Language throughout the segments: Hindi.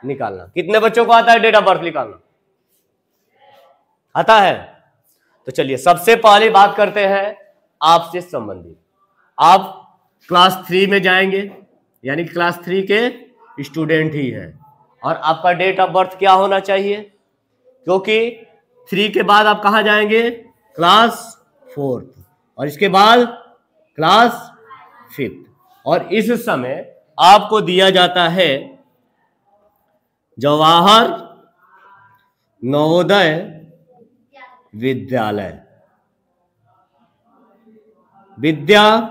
निकालना। कितने बच्चों को आता है डेट ऑफ बर्थ निकालना? आता है? तो चलिए सबसे पहले बात करते हैं आपसे संबंधित। आप क्लास 3 में जाएंगे, यानी क्लास 3 के स्टूडेंट ही हैं, और आपका डेट ऑफ बर्थ क्या होना चाहिए? क्योंकि 3 के बाद आप कहां जाएंगे? क्लास 4th, और इसके बाद क्लास 5th। और इस समय आपको दिया जाता है जवाहर नवोदय विद्यालय, विद्या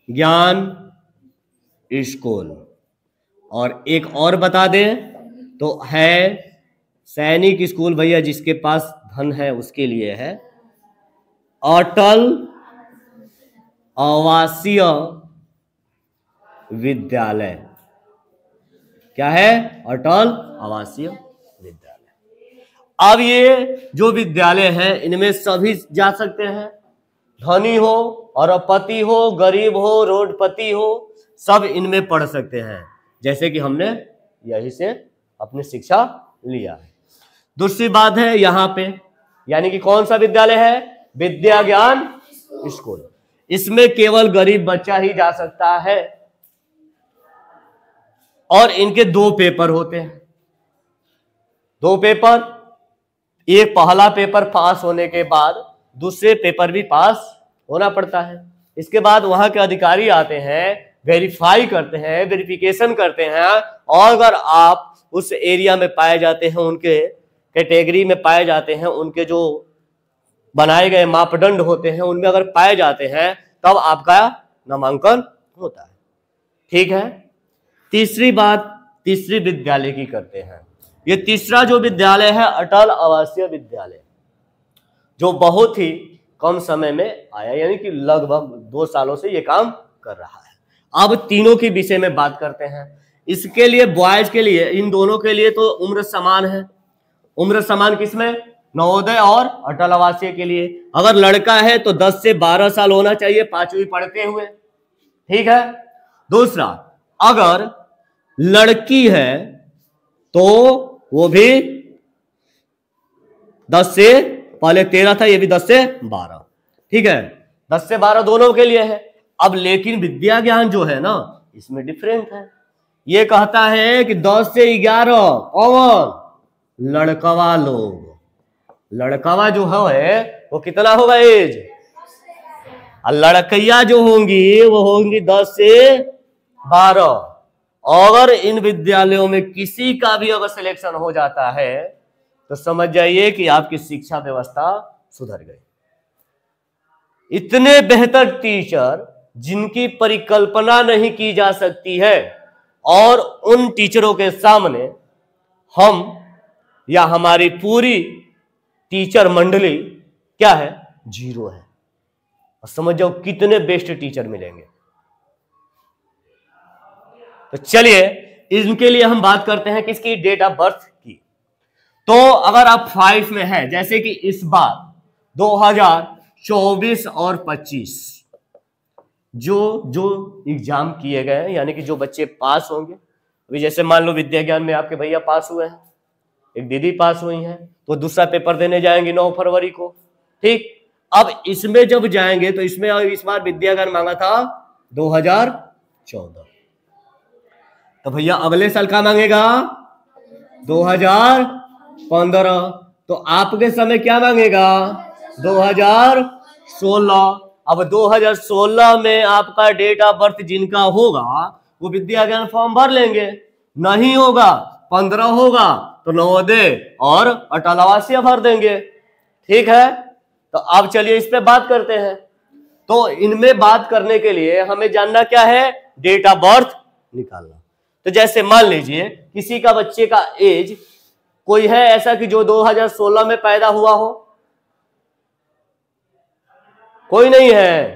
ज्ञान स्कूल। और एक और बता दें तो है सैनिक स्कूल, भैया जिसके पास धन है उसके लिए है, अटल आवासीय विद्यालय। क्या है? अटल आवासीय विद्यालय। अब ये जो विद्यालय है इनमें सभी जा सकते हैं, धनी हो, अरबपति हो, गरीब हो, रोडपति हो, सब इनमें पढ़ सकते हैं, जैसे कि हमने यही से अपनी शिक्षा लिया है। दूसरी बात है यहां पे, यानी कि कौन सा विद्यालय है? विद्या ज्ञान स्कूल। इसमें केवल गरीब बच्चा ही जा सकता है, और इनके 2 पेपर होते हैं। 2 पेपर, एक पहला पेपर पास होने के बाद दूसरे पेपर भी पास होना पड़ता है। इसके बाद वहां के अधिकारी आते हैं, वेरीफाई करते हैं, वेरिफिकेशन करते हैं, और अगर आप उस एरिया में पाए जाते हैं, उनके कैटेगरी में पाए जाते हैं, उनके जो बनाए गए मापदंड होते हैं उनमें अगर पाए जाते हैं, तब आपका नामांकन होता है। ठीक है। तीसरी बात तीसरी विद्यालय की करते हैं। ये तीसरा जो विद्यालय है अटल आवासीय विद्यालय, जो बहुत ही कम समय में आया, यानी कि लगभग 2 सालों से ये काम कर रहा है। अब तीनों के विषय में बात करते हैं। इसके लिए बॉयज के लिए, इन दोनों के लिए तो उम्र समान है। उम्र समान किसमें? नवोदय और अटल आवासीय के लिए। अगर लड़का है तो 10 से 12 साल होना चाहिए 5वीं पढ़ते हुए। ठीक है। दूसरा, अगर लड़की है तो वो भी 10 से, पहले 13 था, ये भी 10 से 12। ठीक है, 10 से 12 दोनों के लिए है। अब लेकिन विद्या ज्ञान जो है ना, इसमें डिफरेंट है। ये कहता है कि 10 से 11 कौन? लड़कवा लोग। लड़कवा जो है वो कितना होगा एज? और लड़कैया जो होंगी वो होंगी 10 से 12। अगर इन विद्यालयों में किसी का भी अगर सिलेक्शन हो जाता है तो समझ जाइए कि आपकी शिक्षा व्यवस्था सुधर गई। इतने बेहतर टीचर जिनकी परिकल्पना नहीं की जा सकती है, और उन टीचरों के सामने हम या हमारी पूरी टीचर मंडली क्या है? 0 है। और समझ जाओ कितने बेस्ट टीचर मिलेंगे। तो चलिए इनके लिए हम बात करते हैं किसकी? डेट ऑफ बर्थ की। तो अगर आप 5 में है, जैसे कि इस बार 2024 और 25 जो एग्जाम किए गए हैं, यानी कि जो बच्चे पास होंगे, अभी जैसे मान लो विद्या ज्ञान में आपके भैया पास हुए हैं, एक दीदी पास हुई हैं, तो दूसरा पेपर देने जाएंगे 9 फरवरी को। ठीक। अब इसमें जब जाएंगे तो इसमें इस बार विद्या ज्ञान मांगा था 2014, तो भैया अगले साल का मांगेगा 2015। तो आपके समय क्या मांगेगा? 2016। अब 2016 में आपका डेट ऑफ बर्थ जिनका होगा वो विद्या ज्ञान फॉर्म भर लेंगे। नहीं होगा, 15 होगा तो नवोदय और अटल आवासीय भर देंगे। ठीक है। तो अब चलिए इस पे बात करते हैं। तो इनमें बात करने के लिए हमें जानना क्या है? डेट ऑफ बर्थ निकालना। तो जैसे मान लीजिए किसी का बच्चे का एज, कोई है ऐसा कि जो 2016 में पैदा हुआ हो? कोई नहीं है।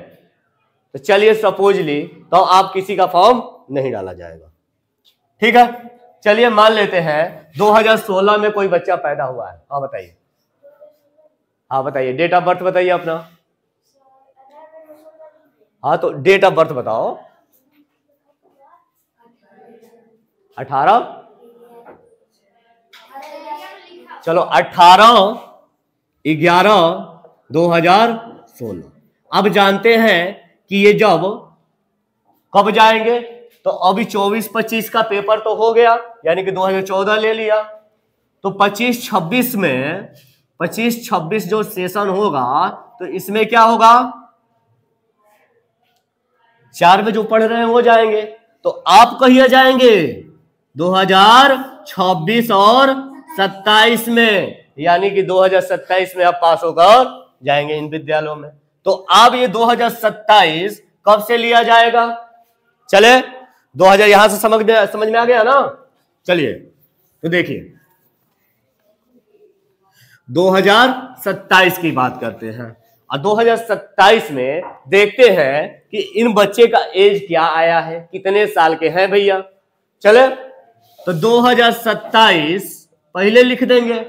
तो चलिए सपोजली तो आप किसी का फॉर्म नहीं डाला जाएगा। ठीक है। चलिए मान लेते हैं 2016 में कोई बच्चा पैदा हुआ है। हाँ बताइए, हाँ बताइए, डेट ऑफ बर्थ बताइए अपना। हाँ तो डेट ऑफ बर्थ बताओ। 18, चलो 18/11/2016। अब जानते हैं कि ये जब कब जाएंगे, तो अभी 24-25 का पेपर तो हो गया, यानी कि 2014 ले लिया, तो 25-26 में 25-26 जो सेशन होगा तो इसमें क्या होगा, 4 में जो पढ़ रहे हैं वो जाएंगे, तो आप कहिए जाएंगे 2026 और 27 में, यानी कि 2027 में आप पास होकर जाएंगे इन विद्यालयों में। तो अब ये 2027 कब से लिया जाएगा, चले 2000 यहां से समझ में आ गया ना। चलिए तो देखिए 2027 की बात करते हैं, और 2027 में देखते हैं कि इन बच्चे का एज क्या आया है, कितने साल के हैं भैया। चले तो 2027 पहले लिख देंगे,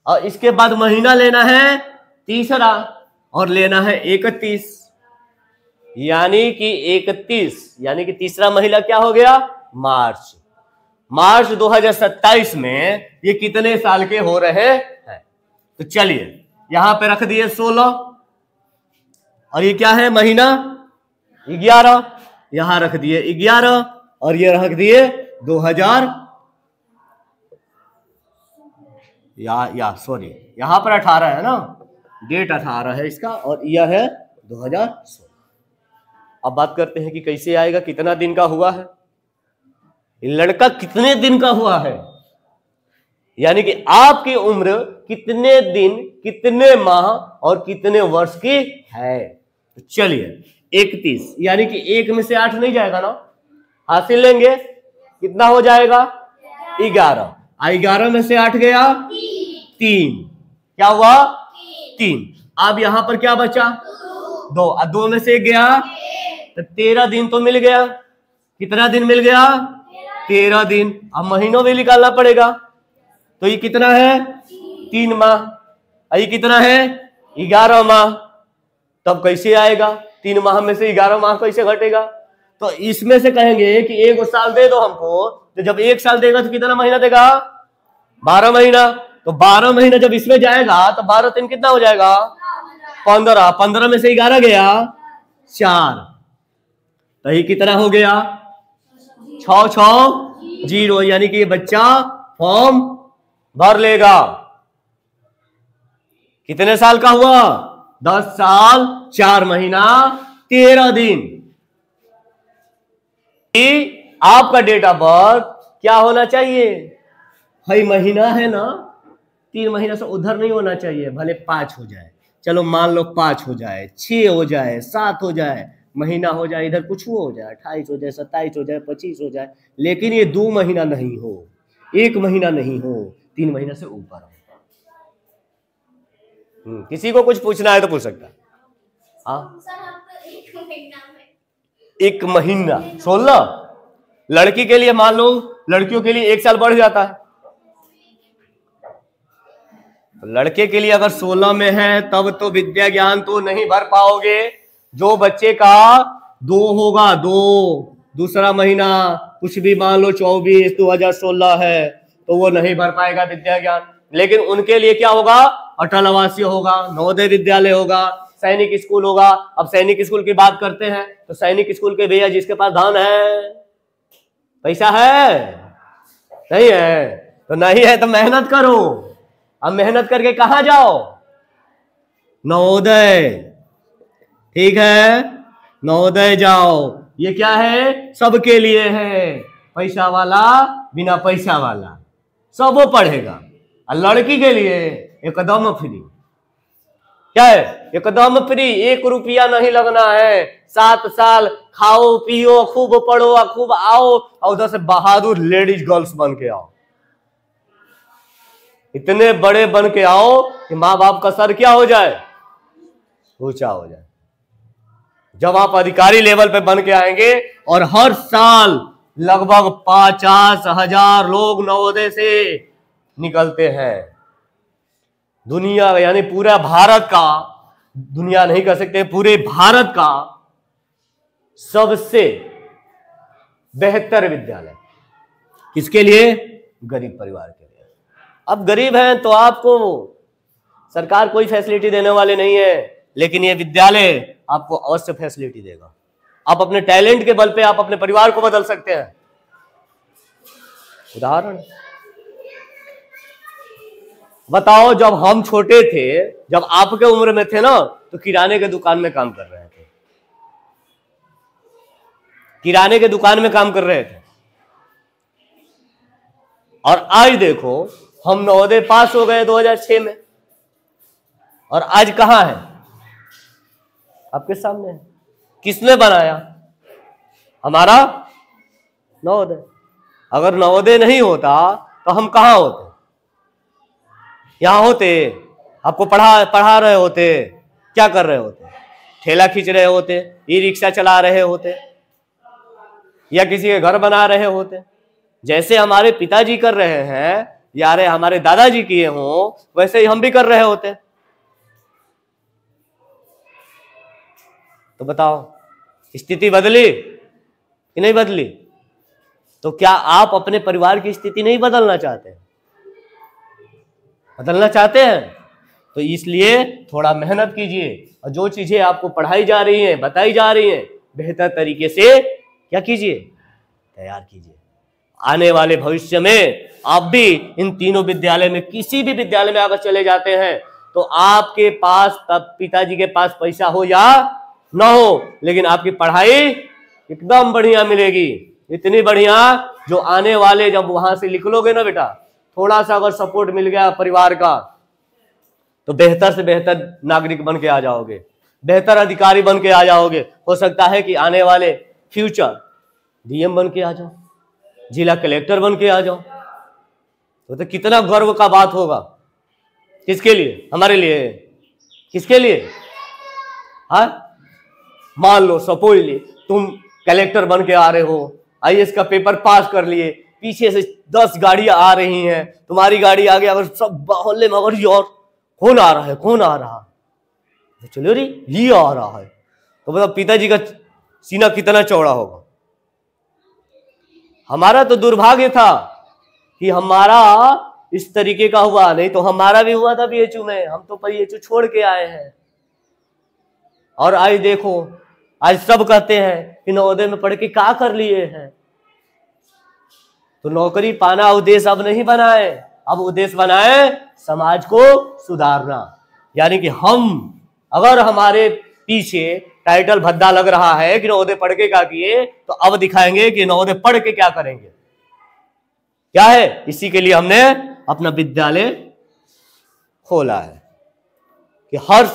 और इसके बाद महीना लेना है तीसरा, और लेना है 31, यानी कि 31, यानी कि तीसरा महीना क्या हो गया, मार्च। मार्च 2027 में ये कितने साल के हो रहे हैं, तो चलिए यहां पे रख दिए 16, और ये क्या है महीना 11, यहां रख दिए 11, और ये रख दिए 2000 सॉरी यहां पर 18 है ना, डेट 18 है इसका, और ईयर है 2016। अब बात करते हैं कि कैसे आएगा, कितना दिन का हुआ है, लड़का कितने दिन का हुआ है, यानी कि आपकी उम्र कितने दिन, कितने माह और कितने वर्ष की है। तो चलिए 31, यानी कि 1 में से 8 नहीं जाएगा ना, हासिल लेंगे, कितना हो जाएगा 11, 11 में से 8 गया 3, क्या हुआ 3। अब यहां पर क्या बचा 2, और 2 में से 1 गया, तो 13 दिन तो मिल गया, कितना दिन मिल गया 13 दिन। अब महीनों भी निकालना पड़ेगा, तो ये कितना है 3 माह, ये कितना है 11 माह। तब कैसे आएगा, 3 माह में से 11 माह कैसे घटेगा, तो इसमें से कहेंगे कि 1 साल दे दो हमको, तो जब 1 साल देगा तो कितना महीना देगा 12 महीना, तो 12 महीना जब इसमें जाएगा तो 12 दिन कितना हो जाएगा 15, 15 में से 11 गया 4, तो ये कितना हो गया 660, यानी कि ये बच्चा फॉर्म भर लेगा। कितने साल का हुआ 10 साल 4 महीना 13 दिन। आपका डेट ऑफ बर्थ क्या होना चाहिए, भाई महीना है ना, 3 महीना से उधर नहीं होना चाहिए, भले 5 हो जाए, चलो मान लो 5 हो जाए, 6 हो जाए, 7 हो जाए, महीना हो जाए, इधर कुछ हो जाए 28 हो जाए, 27 हो जाए, 25 हो जाए, लेकिन ये 2 महीना नहीं हो, 1 महीना नहीं हो, 3 महीना से ऊपर हो। किसी को कुछ पूछना है तो पूछ सकता है। हाँ 1 महीना 16, लड़की के लिए मान लो, लड़कियों के लिए 1 साल बढ़ जाता है, लड़के के लिए अगर 16 में है तब तो विद्या ज्ञान तो नहीं भर पाओगे। जो बच्चे का 2 होगा, 2 दूसरा महीना कुछ भी मान लो 24 2016 है, तो वो नहीं भर पाएगा विद्या ज्ञान। लेकिन उनके लिए क्या होगा, अटल आवासीय होगा, नवोदय विद्यालय होगा, सैनिक स्कूल होगा। अब सैनिक स्कूल की बात करते हैं तो सैनिक स्कूल के भैया जिसके पास धन है, पैसा है, नहीं है तो नहीं है, तो मेहनत करो। अब मेहनत करके कहां जाओ, नवोदय, ठीक है, नवोदय जाओ। ये क्या है, सबके लिए है, पैसा वाला बिना पैसा वाला सब वो पढ़ेगा। और लड़की के लिए एकदम फ्री, क्या है, एकदम फ्री, 1 रुपया नहीं लगना है, 7 साल खाओ पियो खूब पढ़ो और खूब आओ, और उधर से बहादुर लेडीज गर्ल्स बन के आओ, इतने बड़े बन के आओ कि माँ बाप का सर क्या हो जाए, ऊंचा हो जाए। जब आप अधिकारी लेवल पे बन के आएंगे, और हर साल लगभग 50,000 लोग नवोदय से निकलते हैं। दुनिया यानी पूरा भारत का, दुनिया नहीं कह सकते, पूरे भारत का सबसे बेहतर विद्यालय, किसके लिए? गरीब परिवार के लिए। अब गरीब हैं तो आपको सरकार कोई फैसिलिटी देने वाले नहीं है, लेकिन ये विद्यालय आपको अवश्य फैसिलिटी देगा। आप अपने टैलेंट के बल पे आप अपने परिवार को बदल सकते हैं। उदाहरण बताओ, जब हम छोटे थे, जब आपके उम्र में थे ना, तो किराने के दुकान में काम कर रहे थे, किराने के दुकान में काम कर रहे थे। और आज देखो, हम नवोदय पास हो गए 2006 में, और आज कहां है? आपके सामने है। किसने बनाया? हमारा नवोदय। अगर नवोदय नहीं होता तो हम कहां होते? यहां होते, आपको पढ़ा रहे होते, क्या कर रहे होते? ठेला खींच रहे होते, ई रिक्शा चला रहे होते, या किसी के घर बना रहे होते। जैसे हमारे पिताजी कर रहे हैं या हमारे दादाजी किए हों, वैसे ही हम भी कर रहे होते। तो बताओ, स्थिति बदली कि नहीं बदली? तो क्या आप अपने परिवार की स्थिति नहीं बदलना चाहते? बदलना चाहते हैं तो इसलिए थोड़ा मेहनत कीजिए, और जो चीजें आपको पढ़ाई जा रही हैं, बताई जा रही हैं, बेहतर तरीके से क्या कीजिए? तैयार कीजिए। आने वाले भविष्य में आप भी इन तीनों विद्यालय में, किसी भी विद्यालय में अगर चले जाते हैं, तो आपके पास, तब पिताजी के पास पैसा हो या ना हो, लेकिन आपकी पढ़ाई एकदम बढ़िया मिलेगी। इतनी बढ़िया जो आने वाले, जब वहां से निकलोगे ना बेटा, थोड़ा सा अगर सपोर्ट मिल गया परिवार का, तो बेहतर से बेहतर नागरिक बन के आ जाओगे, बेहतर अधिकारी बन के आ जाओगे। हो सकता है कि आने वाले फ्यूचर डीएम बन के आ जाओ, जिला कलेक्टर बन के आ जाओ। तो कितना गर्व का बात होगा। किसके लिए? हमारे लिए। किसके लिए? हाँ, मान लो सपोज ले, तुम कलेक्टर बन के आ रहे हो, आईएएस का पेपर पास कर लिए, पीछे से 10 गाड़ियां आ रही हैं, तुम्हारी गाड़ी आगे, अगर सब मोहल्ले में अगर यार कौन आ रहा है, कौन आ रहा है, चलो रे ये आ रहा है, तो मतलब पिताजी का सीना कितना चौड़ा होगा। हमारा तो दुर्भाग्य था कि हमारा इस तरीके का हुआ, नहीं तो हमारा भी हुआ था बीएचयू में। हम तो बीएचयू छोड़ के आए हैं, और आज देखो, आज सब कहते हैं कि नवोदय में पढ़ के क्या कर लिए हैं। तो नौकरी पाना उद्देश्य अब नहीं बनाए, अब उद्देश्य बनाए समाज को सुधारना। यानी कि हम, अगर हमारे पीछे टाइटल भद्दा लग रहा है कि नवोदय पढ़ के क्या किए, तो अब दिखाएंगे कि नवोदय पढ़ के क्या करेंगे। क्या है? इसी के लिए हमने अपना विद्यालय खोला है कि हर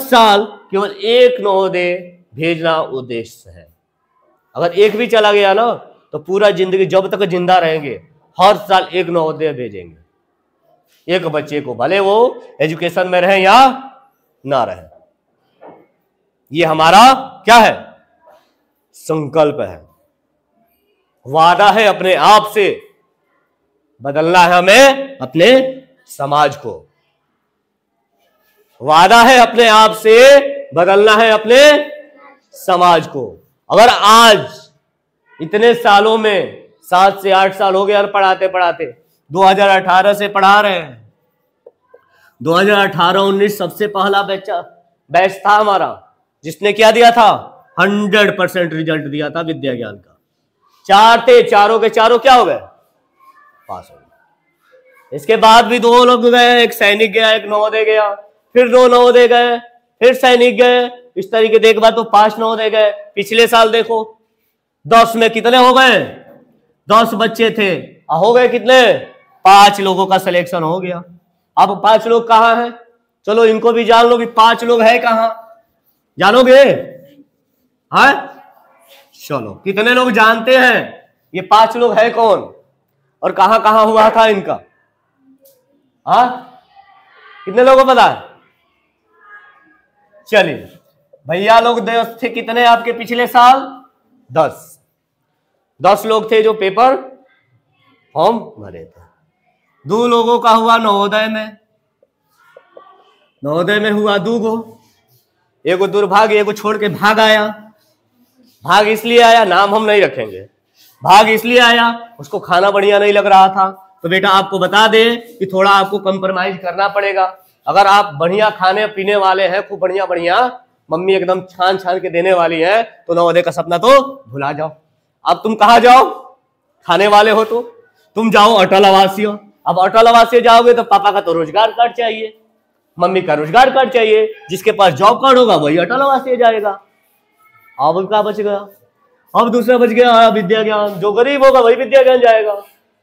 साल केवल एक नवोदय भेजना उद्देश्य है। अगर एक भी चला गया ना, तो पूरा जिंदगी जब तक जिंदा रहेंगे हर साल एक नवोदय भेजेंगे, एक बच्चे को, भले वो एजुकेशन में रहे या ना रहे। ये हमारा क्या है? संकल्प है, वादा है अपने आप से। बदलना है हमें अपने समाज को, वादा है अपने आप से, बदलना है अपने समाज को। अगर आज इतने सालों में 7 से 8 साल हो गए और पढ़ाते पढ़ाते, 2018 से पढ़ा रहे हैं, 2018-19 सबसे पहला बैच था हमारा, जिसने क्या दिया था? 100% रिजल्ट दिया था विद्या ज्ञान का। 4 थे, चारों के चारों क्या हो गए? पास हो गए। इसके बाद भी 2 लोग गए, एक सैनिक गया, एक नवोदय गया, फिर 2 नवोदय गए, फिर सैनिक गए। इस तरीके देख बाद तो 5 नवोदय गए। पिछले साल देखो 10 में कितने हो गए? 10 बच्चे थे, हो गए कितने? 5 लोगों का सिलेक्शन हो गया। अब 5 लोग कहां हैं? चलो इनको भी जान लो कि 5 लोग है कहां, जानोगे? हाँ, चलो कितने लोग जानते हैं ये 5 लोग है कौन और कहां कहां हुआ था इनका? हाँ, कितने लोगों को पता है? चलिए भैया लोग 10 थे, कितने आपके पिछले साल? 10 लोग थे जो पेपर फॉर्म भरे थे। 2 लोगों का हुआ नवोदय में, नवोदय में हुआ 2 गो। एगो दुर्भाग्य, एगो छोड़ के भाग आया। भाग इसलिए आया, नाम हम नहीं रखेंगे, भाग इसलिए आया, उसको खाना बढ़िया नहीं लग रहा था। तो बेटा आपको बता दे कि थोड़ा आपको कंप्रोमाइज करना पड़ेगा। अगर आप बढ़िया खाने पीने वाले हैं, खूब बढ़िया बढ़िया मम्मी एकदम छान छान के देने वाली है, तो नवोदय का सपना तो भुला जाओ। अब तुम कहाँ जाओ? खाने वाले हो तो तुम जाओ अटल आवासीय। अब अटल आवासीय जाओगे तो पापा का तो रोजगार कार्ड चाहिए, मम्मी का रोजगार कार्ड चाहिए, जिसके पास जॉब कार्ड होगा वही अटल आवासीय जाएगा। अब क्या बच गया? अब दूसरा बच गया विद्या ज्ञान। जो गरीब होगा वही विद्या ज्ञान जाएगा।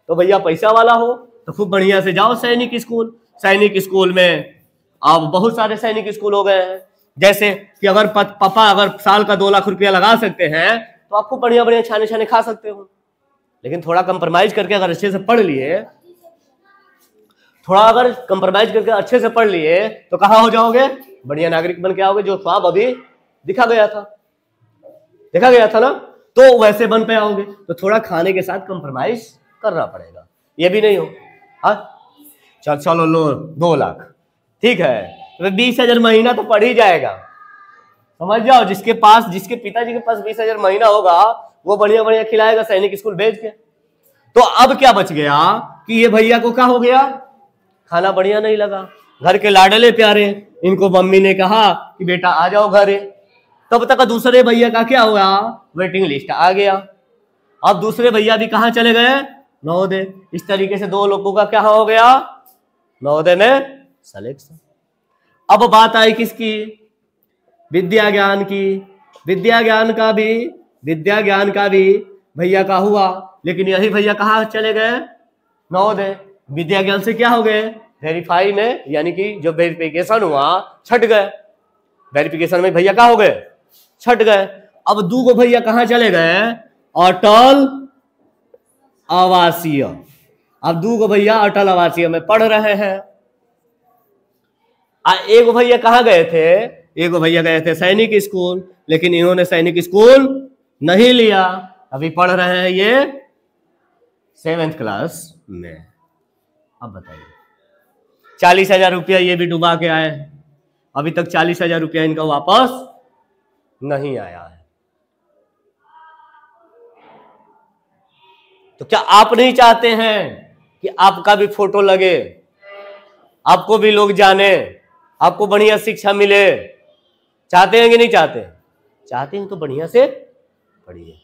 तो भैया पैसा वाला हो तो खूब बढ़िया से जाओ सैनिक स्कूल। सैनिक स्कूल में अब बहुत सारे सैनिक स्कूल हो गए हैं। जैसे कि अगर पापा अगर साल का 2 लाख रुपया लगा सकते हैं तो आपको बढ़िया बढ़िया छाने छाने खा सकते हो। लेकिन थोड़ा कंप्रोमाइज करके अगर अच्छे से पढ़ लिए, थोड़ा अगर कंप्रोमाइज करके अच्छे से पढ़ लिए तो कहाँ हो जाओगे? बढ़िया नागरिक बन के आओगे, जो ख्वाब अभी देखा गया था ना, तो वैसे बन पे आओगे। तो थोड़ा खाने के साथ कंप्रोमाइज करना पड़ेगा, ये भी नहीं हो। हाँ चलो लो 2 लाख, ठीक है, तो 20,000 महीना तो पड़ ही जाएगा। समझ जाओ, जिसके पिताजी के पास 20,000 महीना होगा वो बढ़िया बढ़िया खिलाएगा सैनिक स्कूल भेज के। तो अब क्या बच गया कि ये भैया को क्या हो गया? खाना बढ़िया नहीं लगा। घर के लाडले प्यारे, इनको मम्मी ने कहा कि बेटा आ जाओ घरे। तब तक दूसरे भैया का क्या हुआ? वेटिंग लिस्ट आ गया। अब दूसरे भैया भी कहां चले गए? नवोदय। इस तरीके से 2 लोगों का क्या हो गया? नवोदय में सिलेक्शन। अब बात आई किसकी? विद्या ज्ञान की। विद्या ज्ञान का भी भैया का हुआ, लेकिन यही भैया कहाँ चले गए? नवोदय। विद्या ज्ञान से क्या हो गए? वेरीफाई में, यानी कि जो वेरिफिकेशन हुआ छट गए। वेरिफिकेशन में भैया क्या हो गए? छट गए। अब 2 भैया कहाँ चले गए? अटल आवासीय। अब 2 भैया अटल आवासीय में पढ़ रहे हैं। एक भैया कहाँ गए थे? एक भैया गए थे सैनिक स्कूल, लेकिन इन्होंने सैनिक स्कूल नहीं लिया। अभी पढ़ रहे हैं ये 7th क्लास में। अब बताइए, 40,000 रुपया ये भी डुबा के आए हैं। अभी तक 40,000 रुपया इनका वापस नहीं आया है। तो क्या आप नहीं चाहते हैं कि आपका भी फोटो लगे, आपको भी लोग जाने, आपको बढ़िया शिक्षा मिले? चाहते हैं कि नहीं चाहते? चाहते हैं तो बढ़िया से पढ़िए,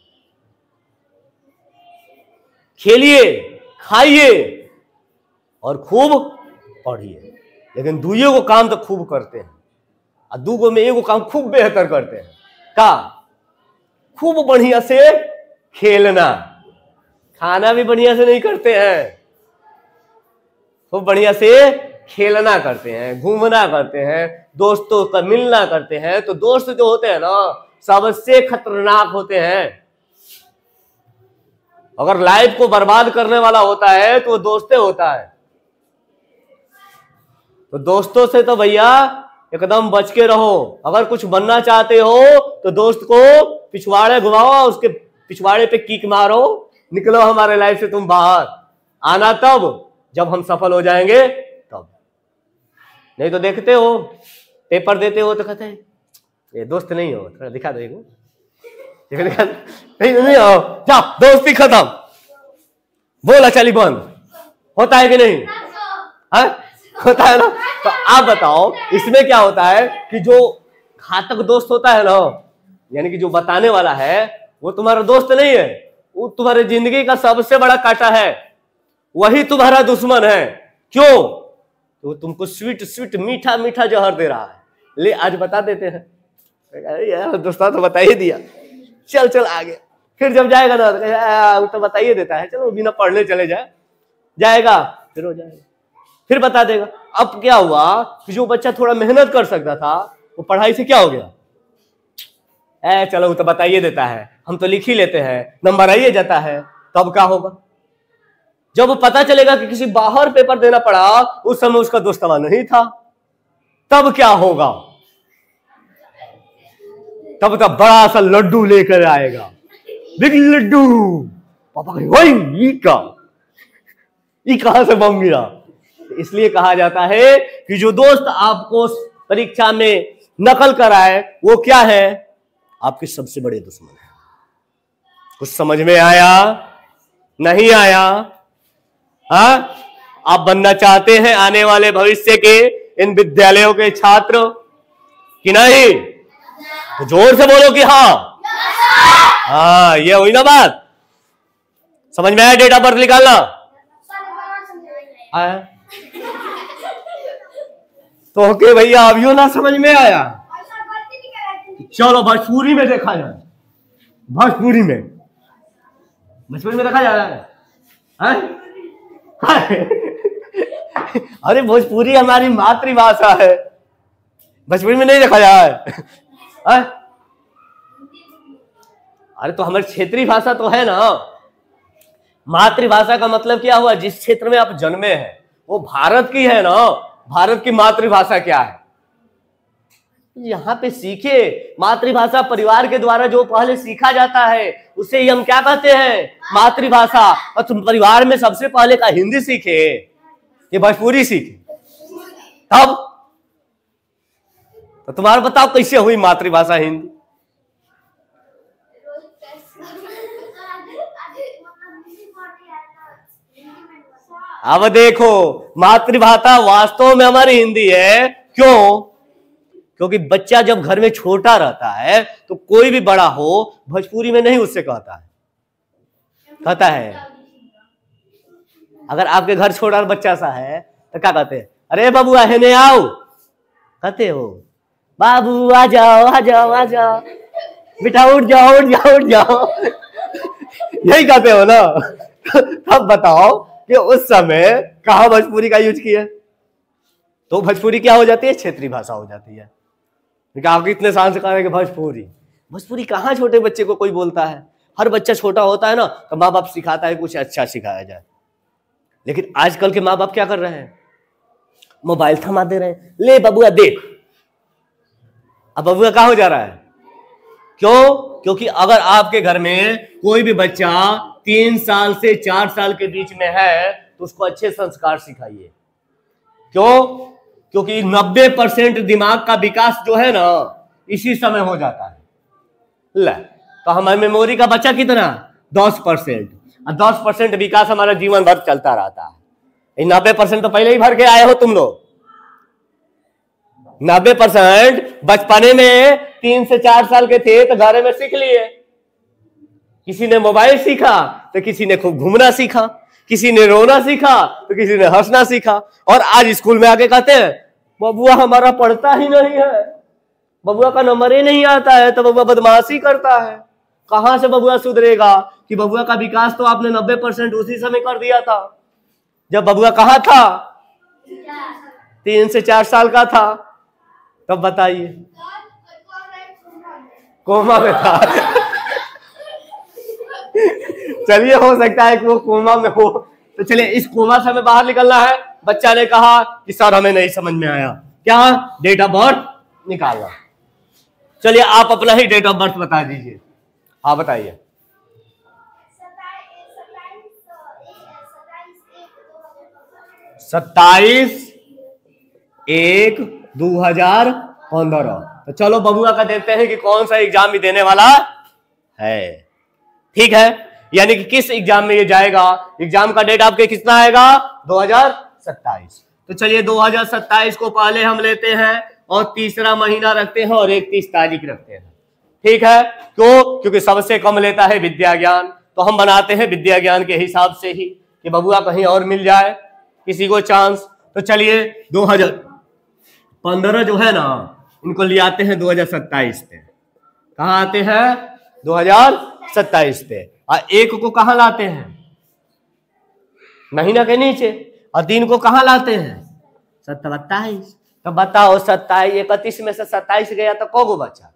खेलिए, खाइए और खूब पढ़िए। लेकिन दुइयों को काम तो खूब करते हैं, और 2 में एगो काम खूब बेहतर करते हैं। का? खूब बढ़िया से खेलना। खाना भी बढ़िया से नहीं करते हैं, खूब बढ़िया से खेलना करते हैं, घूमना करते हैं, दोस्तों का मिलना करते हैं। तो दोस्त जो होते हैं ना, सबसे खतरनाक होते हैं। अगर लाइफ को बर्बाद करने वाला होता है तो वो दोस्तें होता है। तो दोस्तों से तो भैया एकदम बच के रहो। अगर कुछ बनना चाहते हो तो दोस्त को पिछवाड़े घुमाओ, उसके पिछवाड़े पे किक मारो, निकलो हमारे लाइफ से तुम बाहर। आना तब जब हम सफल हो जाएंगे तब। नहीं तो देखते हो, पेपर देते हो तो कहते हैं ये दोस्त नहीं हो, थोड़ा दिखा दो, नहीं हो, जा दोस्ती खत्म, बोला चली बंद। होता है कि नहीं? होता है ना? तो आप बताओ इसमें क्या होता है कि जो घातक दोस्त होता है ना, यानी कि जो बताने वाला है, वो तुम्हारा दोस्त नहीं है, वो तुम्हारे जिंदगी का सबसे बड़ा कांटा है, वही तुम्हारा दुश्मन है। क्यों? तो तुमको स्वीट स्वीट मीठा मीठा जहर दे रहा है। ले आज बता देते हैं, यार दोस्ता तो बता ही दिया, चल चल आगे। फिर जब जाएगा ना तो बताइए देता है, चलो बिना पढ़ने चले जाएगा, फिर हो जाएगा, फिर बता देगा। अब क्या हुआ कि जो बच्चा थोड़ा मेहनत कर सकता था वो पढ़ाई से क्या हो गया? चलो वो तो बताइए देता है, हम तो लिख ही लेते हैं, नंबर आइए जाता है। तब क्या होगा? जब पता चलेगा कि किसी बाहर पेपर देना पड़ा, उस समय उसका दोस्तवा नहीं था, तब क्या होगा? तब तक बड़ा सा लड्डू लेकर आएगा, बिग लड्डू। पापा वही कहां से बम गिरा? इसलिए कहा जाता है कि जो दोस्त आपको परीक्षा में नकल कराए वो क्या है? आपके सबसे बड़े दुश्मन है। कुछ समझ में आया? नहीं आया? हाँ, आप बनना चाहते हैं आने वाले भविष्य के इन विद्यालयों के छात्र कि नहीं? तो जोर से बोलो कि हाँ। हाँ, ये हुई ना बात। समझ में आया डेट ऑफ बर्थ निकालना? आया तो ओके भैया, अभियो ना समझ में आया? चलो भोजपुरी में देखा जाए। भोजपुरी में देखा जा रहा है? अरे भोजपुरी हमारी मातृभाषा है, भोजपुरी में नहीं देखा जाए? अरे तो हमारी क्षेत्रीय भाषा तो है ना। मातृभाषा का मतलब क्या हुआ? जिस क्षेत्र में आप जन्मे हैं वो भारत की है ना। भारत की मातृभाषा क्या है? यहाँ पे सीखे। मातृभाषा परिवार के द्वारा जो पहले सीखा जाता है उसे ही हम क्या कहते हैं? मातृभाषा। और तुम परिवार में सबसे पहले का हिंदी सीखे कि भोजपुरी सीखे? तब तो तुम्हारा बताओ कैसे हुई मातृभाषा हिंदी? अब देखो, मातृभाषा वास्तव में हमारी हिंदी है। क्यों? क्योंकि बच्चा जब घर में छोटा रहता है तो कोई भी बड़ा हो भोजपुरी में नहीं उससे कहता है। अगर आपके घर छोटा बच्चा सा है तो क्या कहते हैं? अरे बाबू हेने आओ, कहते हो? बाबू आ जाओ आ जाओ आ जाओ, बेटा उठ जाओ उठ जाओ उठ जाओ, यही कहते हो ना। तब बताओ कि उस समय कहाँ भोजपुरी का यूज किया? तो भोजपुरी क्या हो जाती है? क्षेत्रीय भाषा हो जाती है। आप इतने साल से कह रहे हैं कि भोजपुरी कहाँ छोटे बच्चे को कोई बोलता है? हर बच्चा छोटा होता है ना तो माँ बाप सिखाता है कुछ अच्छा सिखाया जाए। लेकिन आजकल के माँ बाप क्या कर रहे हैं? मोबाइल थमा दे रहे हैं, ले बबुआ देख। अब बबुआ कहाँ हो जा रहा है? क्यों? क्योंकि अगर आपके घर में कोई भी बच्चा 3 साल से 4 साल के बीच में है तो उसको अच्छे संस्कार सिखाइए। क्यों? क्योंकि 90% दिमाग का विकास जो है ना इसी समय हो जाता है। ले तो हमारी मेमोरी का बच्चा कितना? 10%। और 10% विकास हमारा जीवन भर चलता रहता है। 90% तो पहले ही भर के आए हो तुम लोग। 90% बचपने में 3 से 4 साल के थे तो घर में सीख लिए। किसी ने मोबाइल सीखा तो किसी ने खूब घूमना सीखा, किसी ने रोना सीखा तो किसी ने हंसना सीखा। और आज स्कूल में आके कहते हैं बबुआ हमारा पढ़ता ही नहीं है, बबुआ का नंबर ही नहीं आता है, तो बबुआ बदमाशी करता है। कहां से बबुआ सुधरेगा? कि बबुआ का विकास तो आपने 90% उसी समय कर दिया था जब बबुआ कहाँ था? 3 से 4 साल का था। तब बताइए, कोमा में था। चलिए, हो सकता है कि वो कोमा में हो, तो चलिए इस कोमा से हमें बाहर निकलना है। बच्चा ने कहा कि सर हमें नहीं समझ में आया, क्या? डेट ऑफ बर्थ निकालना। चलिए आप अपना ही डेट ऑफ बर्थ बता दीजिए। हाँ बताइए। 27/1/2015। तो चलो बबुआ का देखते हैं कि कौन सा एग्जाम भी देने वाला है। ठीक है, यानी कि किस एग्जाम में ये जाएगा। एग्जाम का डेट आपके कितना आएगा? 2027। तो चलिए 2027 को पहले हम लेते हैं और तीसरा महीना रखते हैं और 31 तारीख रखते हैं। ठीक है, क्यों? क्योंकि सबसे कम लेता है विद्या ज्ञान, तो हम बनाते हैं विद्या ज्ञान के हिसाब से ही कि बबुआ कहीं और मिल जाए किसी को चांस। तो चलिए 2015 जो है ना इनको ले आते हैं 2027 पे। कहाँ आते हैं? 2027 पे। और एक को कहाँ लाते हैं? महीना के नीचे। और दिन को कहाँ लाते हैं? 27। तो बताओ 27 31 में से 27 गया तो को गो बचा?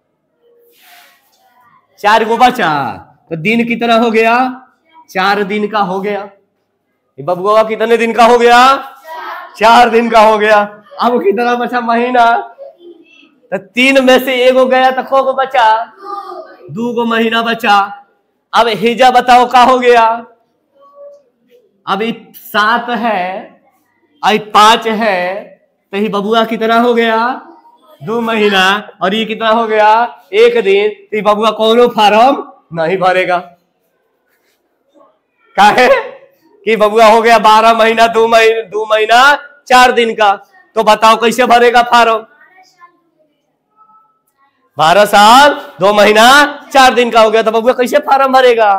4 गो बचा। तो दिन कितना हो गया? 4 दिन का हो गया। बबुआ कितने दिन का हो गया? 4 दिन का हो गया। अब कितना बचा? महीना। तो 3 में से 1 हो गया तो को गो बचा? 2 गो महीना बचा। अब हिजा बताओ क्या हो गया? अभी 7 है, अभी 5 है, तो ही बबुआ कितना हो गया? 2 महीना। और ये कितना हो गया? 1 दिन। तो बबुआ कोनो फार्म नहीं भरेगा। क्या है कि बबुआ हो गया 12 महीना 2 महीना 4 दिन का, तो बताओ कैसे भरेगा फार्म? 12 साल 2 महीना 4 दिन का हो गया, तो बबुआ कैसे फार्म भरेगा?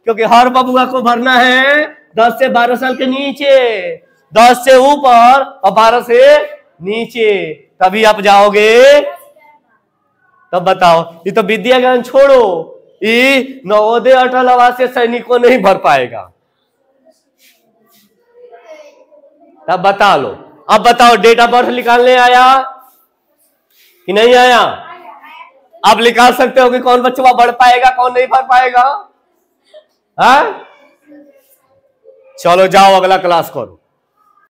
क्योंकि हर बबुआ को भरना है 10 से 12 साल के नीचे, 10 से ऊपर और 12 से नीचे, तभी आप जाओगे। तब बताओ, ये तो विद्या ज्ञान छोड़ो, ये नवोदय अटल आवासीय सैनिकों नहीं भर पाएगा। तब बता लो, अब बताओ डेट ऑफ बर्थ निकालने आया कि नहीं आया? आप निकाल सकते हो कि कौन बच्चा बढ़ पाएगा कौन नहीं भर पाएगा? हाँ, चलो जाओ अगला क्लास करो।